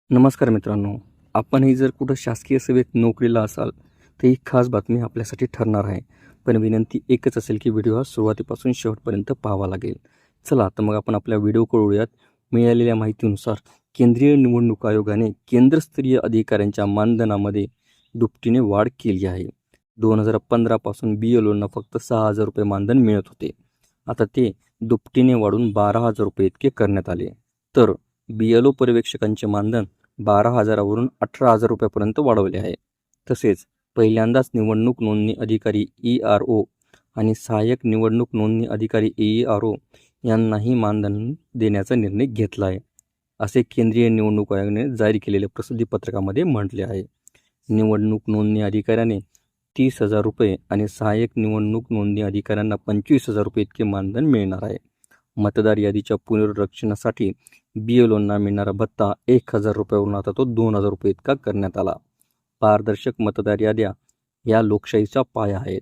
नमस्कार मित्रांनो, आपणही जर कुठं शासकीय सेवेत नोकरीला असाल तर ही खास बातमी आपल्यासाठी ठरणार आहे. पण विनंती एकच असेल की व्हिडिओ हा सुरुवातीपासून शेवटपर्यंत पाहावा लागेल. चला तर मग आपण आपल्या व्हिडिओ वळूयात. मिळालेल्या माहितीनुसार केंद्रीय निवडणूक आयोगाने केंद्रस्तरीय अधिकाऱ्यांच्या मानधनामध्ये दुपटीने वाढ केली आहे. 2015 पासून BLOंना फक्त 6,000 रुपये मानधन मिळत होते. आता ते दुपटीने वाढून 12,000 रुपये इतके करण्यात आले. तर BLO पर्यवेक्षकांचे मानधन 12,000वरून 18,000 रुपयापर्यंत वाढवले आहे. तसेच पहिल्यांदाच निवडणूक नोंदणी अधिकारी ERO आणि सहाय्यक निवडणूक नोंदणी अधिकारी AERO यांनाही मानधन देण्याचा निर्णय घेतला आहे, असे केंद्रीय निवडणूक आयोगाने जारी केलेल्या प्रसिद्धीपत्रकामध्ये म्हटले आहे. निवडणूक नोंदणी अधिकाऱ्याने 30,000 रुपये आणि सहाय्यक निवडणूक नोंदणी अधिकाऱ्यांना 25,000 रुपये इतके मानधन मिळणार आहे. मतदार यादीच्या पुनर्रक्षणासाठी BLOंना मिळणारा भत्ता 1,000 रुपयावरून आता तो 2,000 रुपये इतका करण्यात आला. पारदर्शक मतदार याद्या या लोकशाहीचा पाया आहेत.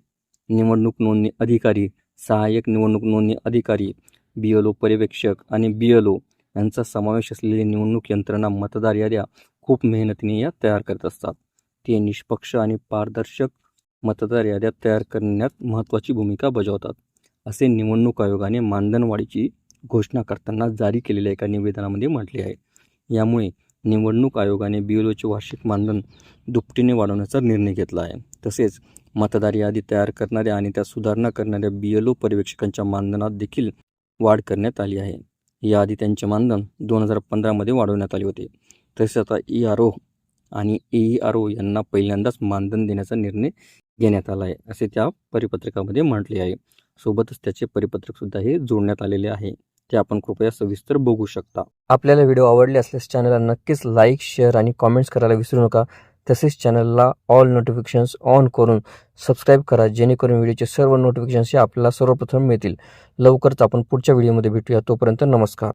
निवडणूक नोंदणी अधिकारी, सहाय्यक निवडणूक नोंदणी अधिकारी, BLO पर्यवेक्षक आणि BLO यांचा समावेश असलेली निवडणूक यंत्रणा मतदार याद्या खूप मेहनतीने या तयार करत असतात. ते निष्पक्ष आणि पारदर्शक मतदार याद्या तयार करण्यात महत्त्वाची भूमिका बजावतात, असे निवडणूक आयोगाने मानधनवाढीची घोषणा करताना जारी केलेल्या एका निवेदनामध्ये म्हटले आहे. यामुळे निवडणूक आयोगाने BLOचे वार्षिक मानधन दुपटीने वाढवण्याचा निर्णय घेतला आहे. तसेच मतदार यादी तयार करणाऱ्या आणि त्या सुधारणा करणाऱ्या BLO पर्यवेक्षकांच्या मानधनात देखील वाढ करण्यात आली आहे. याआधी त्यांचे मानधन 2015मध्ये वाढवण्यात आले होते. तसेच आता ERO आणि AERO यांना पहिल्यांदाच मानधन देण्याचा निर्णय घेण्यात आला आहे, असे त्या परिपत्रकामध्ये म्हटले आहे. सोबतच त्याचे परिपत्रकसुद्धा हे जोडण्यात आलेले आहे. ते आपण कृपया सविस्तर बघू शकता. आपल्याला व्हिडिओ आवडले असल्यास चॅनलला नक्कीच लाईक, शेअर आणि कॉमेंट्स करायला विसरू नका. तसेच चॅनलला ऑल नोटिफिकेशन्स ऑन करून सबस्क्राईब करा, जेणेकरून व्हिडिओचे सर्व नोटिफिकेशन्स हे आपल्याला सर्वप्रथम मिळतील. लवकरच आपण पुढच्या व्हिडिओमध्ये भेटूया. तोपर्यंत नमस्कार.